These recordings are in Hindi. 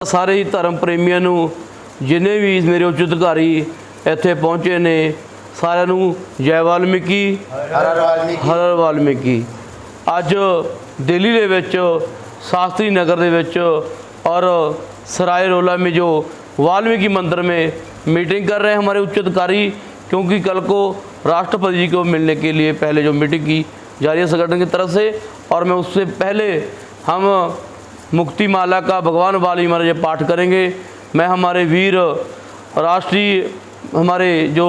सारे ही धर्म प्रेमियों नूं जिन्हें भी मेरे उच्च अधिकारी इत्थे पहुँचे ने सारिਆਂ ਨੂੰ जय वाल्मीकि हर वाल्मीकि। अज दिल्ली दे विच शास्त्री नगर दे विच और सराय रोला में जो वाल्मीकि मंदिर में मीटिंग कर रहे हैं हमारे उच्च अधिकारी, क्योंकि कल को राष्ट्रपति जी को मिलने के लिए पहले जो मीटिंग की जा रही है संगठन की तरफ से, और मैं उससे पहले हम मुक्ति माला का भगवान वाल्मीकि महाराज पाठ करेंगे। मैं हमारे वीर राष्ट्रीय हमारे जो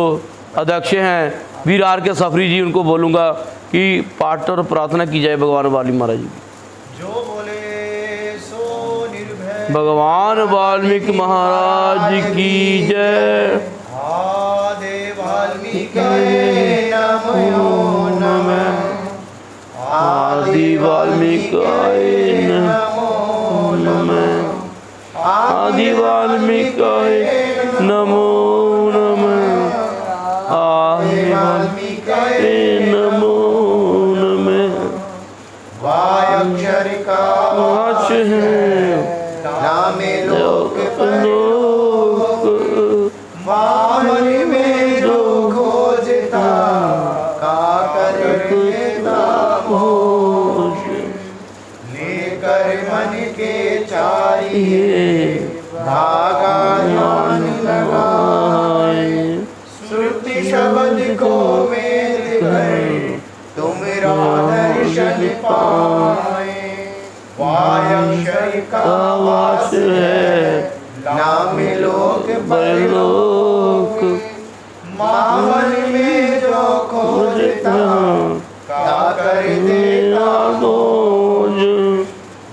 अध्यक्ष हैं वीर आर के सफरी जी, उनको बोलूँगा कि पाठ और प्रार्थना की जाए भगवान वाल्मीकि महाराज जी की। जो बोले सो निर्भय भगवान वाल्मीकि महाराज की जय। आदे वाल्मीकि नमो नमः, आदि वाल्मीकि नमो नमः, आदि वाल्मीकि नमो नमः, आदि वाल्मीकि नमो नमः। वायक्षर का वाच है नामे लोक लोक, वामन में जो खोजता का कर देता होश लेकर मन के चाहिए धागा ध्यान लगाए। श्रुति शब्द को वेद कर तुमरा दर्शन पाए। वायक्षर का वास है नाम लोक परलोक, मावन में जो खोजता का कर देता बोझ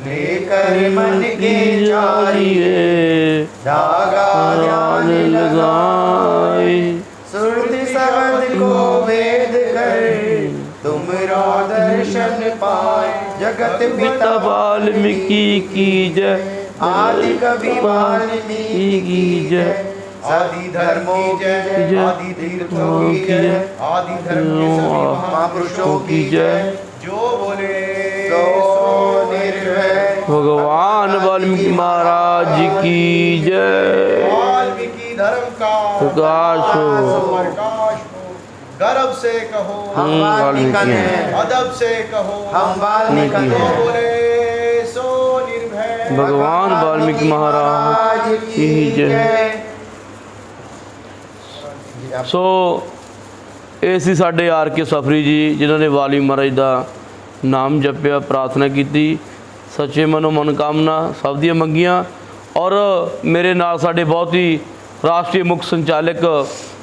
लेकर मन के चाहिए धागा ध्यान लगाए। श्रुति शब्द को वेद कर तुमरा दर्शन पाए। जगत पिता वाल्मीकि की जय, आदि कवि वाल्मीकि की जय। आदि धर्मों की जय, आदि तीर्थों की जय, आदि धर्म के सभी महापुरुषों की जय। जो बोले सो निर्भय भगवान वाल्मीकि महाराज की जय। वाल्मीकि धर्म का प्रकाश हो। प्रकाश हो। गर्व से कहो हम वाल्मीकि हैं। अदब से कहो हम वाल्मीकि जो हैं। बोले सो निर्भय भगवान वाल्मीकि महाराज की जय। सो ਇਹ ਸੀ ਸਾਡੇ ਆਰ ਕੇ ਸਫਰੀ ਜੀ, ਜਿਨ੍ਹਾਂ ਨੇ ਵਾਲੀ ਮਹਾਰਾਜ ਦਾ ਨਾਮ ਜਪਿਆ, ਪ੍ਰਾਰਥਨਾ ਕੀਤੀ, ਸੱਚੇ ਮਨੋਂ ਮਨੋਕਾਮਨਾ ਸਭ ਦੀਆਂ ਮੰਗੀਆਂ। ਔਰ ਮੇਰੇ ਨਾਲ ਸਾਡੇ ਬਹੁਤ ਹੀ ਰਾਸ਼ਟਰੀ ਮੁੱਖ ਸੰਚਾਲਕ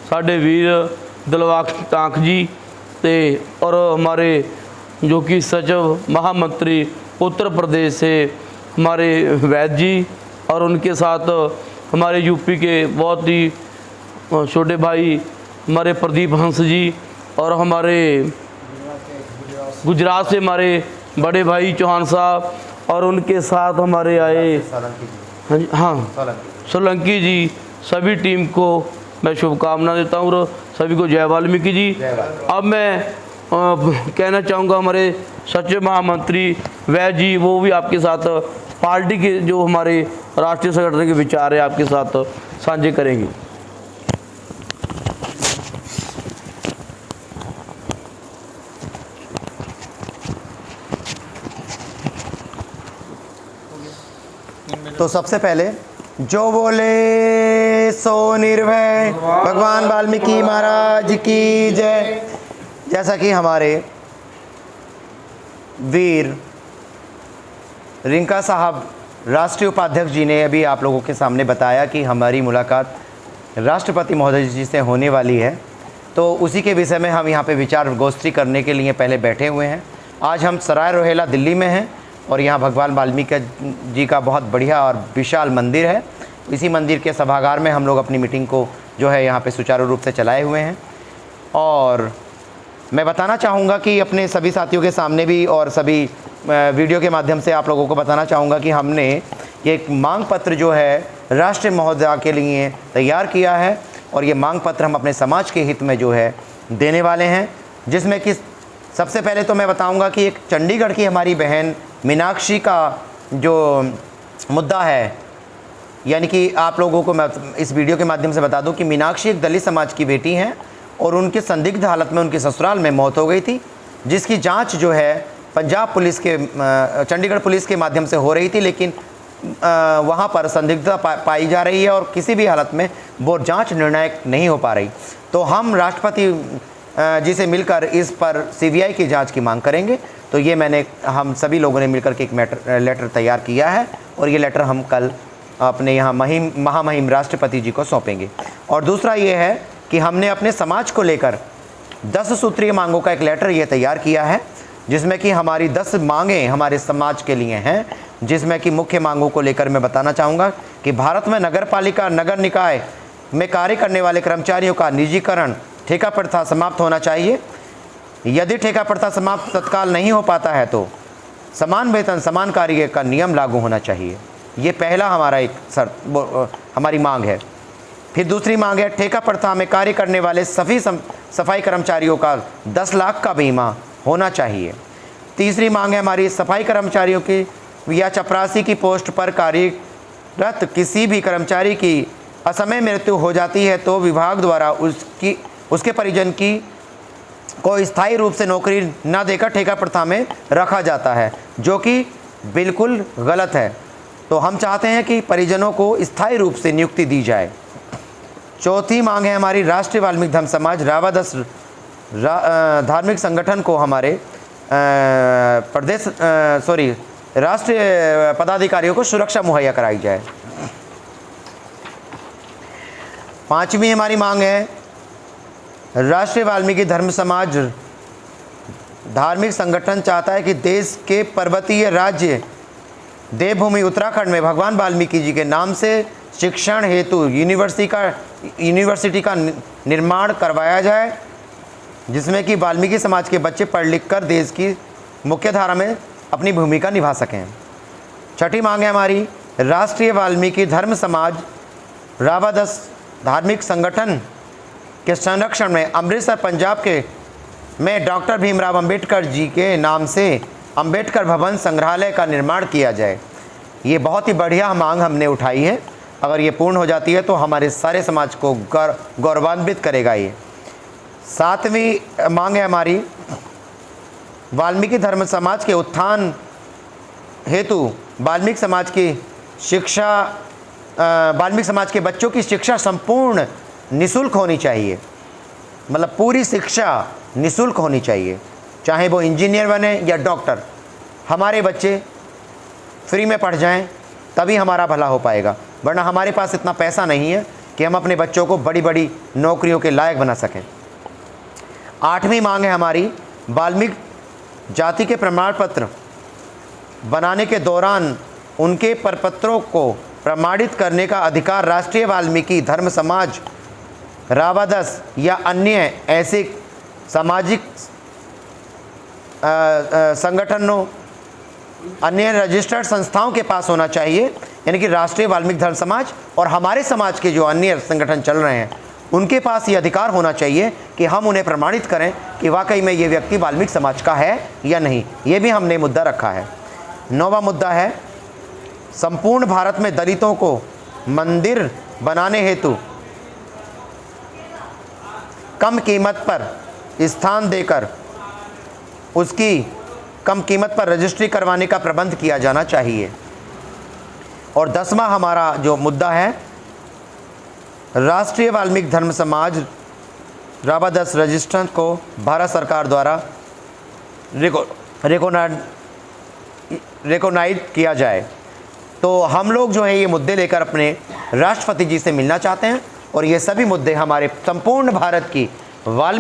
ਸਾਡੇ ਵੀਰ दिलबाग टांक जी ते और हमारे जो कि सचिव महामंत्री उत्तर प्रदेश से हमारे वैद जी, और उनके साथ हमारे यूपी के बहुत ही छोटे भाई हमारे प्रदीप हंस जी, और हमारे गुजरात से हमारे बड़े भाई चौहान साहब, और उनके साथ हमारे आए हाँ सोलंकी जी। सभी टीम को मैं शुभकामना देता हूँ और सभी को जय वाल्मीकि जी। अब मैं कहना चाहूँगा हमारे सचिव महामंत्री वैद जी, वो भी आपके साथ पार्टी के जो हमारे राष्ट्रीय संगठन के विचार है आपके साथ साझे करेंगे। तो सबसे पहले जो बोले सो निर्भय भगवान वाल्मीकि महाराज की जय। जैसा कि हमारे वीर रिंका साहब राष्ट्रीय उपाध्यक्ष जी ने अभी आप लोगों के सामने बताया कि हमारी मुलाकात राष्ट्रपति महोदय जी से होने वाली है, तो उसी के विषय में हम यहाँ पे विचार गोष्ठी करने के लिए पहले बैठे हुए हैं। आज हम सराय रोहिला दिल्ली में हैं और यहाँ भगवान वाल्मीकि जी का बहुत बढ़िया और विशाल मंदिर है। इसी मंदिर के सभागार में हम लोग अपनी मीटिंग को जो है यहाँ पे सुचारू रूप से चलाए हुए हैं। और मैं बताना चाहूँगा कि अपने सभी साथियों के सामने भी और सभी वीडियो के माध्यम से आप लोगों को बताना चाहूँगा कि हमने एक मांग पत्र जो है राष्ट्रीय महोदया के लिए तैयार किया है, और ये मांग पत्र हम अपने समाज के हित में जो है देने वाले हैं, जिसमें कि सबसे पहले तो मैं बताऊंगा कि एक चंडीगढ़ की हमारी बहन मीनाक्षी का जो मुद्दा है यानी कि आप लोगों को मैं इस वीडियो के माध्यम से बता दूं कि मीनाक्षी एक दलित समाज की बेटी हैं और उनके संदिग्ध हालत में उनके ससुराल में मौत हो गई थी, जिसकी जांच जो है पंजाब पुलिस के चंडीगढ़ पुलिस के माध्यम से हो रही थी, लेकिन वहाँ पर संदिग्धता पाई जा रही है और किसी भी हालत में वो जांच निर्णायक नहीं हो पा रही। तो हम राष्ट्रपति जी से मिलकर इस पर CBI की जांच की मांग करेंगे। तो ये हम सभी लोगों ने मिलकर के एक लेटर तैयार किया है और ये लेटर हम कल अपने यहाँ महामहिम राष्ट्रपति जी को सौंपेंगे। और दूसरा ये है कि हमने अपने समाज को लेकर 10 सूत्रीय मांगों का एक लेटर ये तैयार किया है, जिसमें कि हमारी 10 मांगें हमारे समाज के लिए हैं, जिसमें कि मुख्य मांगों को लेकर मैं बताना चाहूँगा कि भारत में नगरपालिका नगर निकाय में कार्य करने वाले कर्मचारियों का निजीकरण, ठेका प्रथा समाप्त होना चाहिए। यदि ठेका प्रथा समाप्त तत्काल नहीं हो पाता है तो समान वेतन समान कार्य का नियम लागू होना चाहिए। ये पहला हमारा हमारी मांग है। फिर दूसरी मांग है ठेका प्रथा में कार्य करने वाले सभी सफाई कर्मचारियों का 10 लाख का बीमा होना चाहिए। तीसरी मांग है हमारी सफाई कर्मचारियों की या चपरासी की पोस्ट पर कार्यरत किसी भी कर्मचारी की असमय मृत्यु हो जाती है तो विभाग द्वारा उसके परिजन को स्थायी रूप से नौकरी न देकर ठेका प्रथा में रखा जाता है, जो कि बिल्कुल गलत है। तो हम चाहते हैं कि परिजनों को स्थायी रूप से नियुक्ति दी जाए। चौथी मांग है हमारी राष्ट्रीय वाल्मीकि धर्म समाज रावादस धार्मिक संगठन को हमारे राष्ट्रीय पदाधिकारियों को सुरक्षा मुहैया कराई जाए। पांचवी हमारी मांग है राष्ट्रीय वाल्मीकि धर्म समाज धार्मिक संगठन चाहता है कि देश के पर्वतीय राज्य देवभूमि उत्तराखंड में भगवान वाल्मीकि जी के नाम से शिक्षण हेतु यूनिवर्सिटी का निर्माण करवाया जाए, जिसमें कि वाल्मीकि समाज के बच्चे पढ़ लिख कर देश की मुख्य धारा में अपनी भूमिका निभा सकें। छठी मांग है हमारी राष्ट्रीय वाल्मीकि धर्म समाज रावादस धार्मिक संगठन के संरक्षण में अमृतसर पंजाब में डॉक्टर भीमराव अंबेडकर जी के नाम से अंबेडकर भवन संग्रहालय का निर्माण किया जाए। ये बहुत ही बढ़िया मांग हमने उठाई है। अगर ये पूर्ण हो जाती है तो हमारे सारे समाज को गौरवान्वित करेगा। ये सातवीं मांग है हमारी वाल्मीकि धर्म समाज के उत्थान हेतु वाल्मीकि समाज के बच्चों की शिक्षा संपूर्ण निःशुल्क होनी चाहिए। मतलब पूरी शिक्षा निःशुल्क होनी चाहिए, चाहे वो इंजीनियर बने या डॉक्टर। हमारे बच्चे फ्री में पढ़ जाएं तभी हमारा भला हो पाएगा, वरना हमारे पास इतना पैसा नहीं है कि हम अपने बच्चों को बड़ी बड़ी नौकरियों के लायक बना सकें। आठवीं मांग है हमारी वाल्मीकि जाति के प्रमाण पत्र बनाने के दौरान उनके प्रपत्रों को प्रमाणित करने का अधिकार राष्ट्रीय वाल्मीकि धर्म समाज रावादस या अन्य ऐसे सामाजिक संगठनों अन्य रजिस्टर्ड संस्थाओं के पास होना चाहिए। यानी कि राष्ट्रीय वाल्मीकि धर्म समाज और हमारे समाज के जो अन्य संगठन चल रहे हैं उनके पास ये अधिकार होना चाहिए कि हम उन्हें प्रमाणित करें कि वाकई में ये व्यक्ति वाल्मीकि समाज का है या नहीं। ये भी हमने मुद्दा रखा है। 9वां मुद्दा है संपूर्ण भारत में दलितों को मंदिर बनाने हेतु कम कीमत पर स्थान देकर उसकी कम कीमत पर रजिस्ट्री करवाने का प्रबंध किया जाना चाहिए। और 10वां हमारा जो मुद्दा है राष्ट्रीय वाल्मीकि धर्म समाज रावादस रजिस्ट्रेशन को भारत सरकार द्वारा रिकॉग्नाइज किया जाए। तो हम लोग जो है ये मुद्दे लेकर अपने राष्ट्रपति जी से मिलना चाहते हैं और ये सभी मुद्दे हमारे संपूर्ण भारत की वाल्मीकि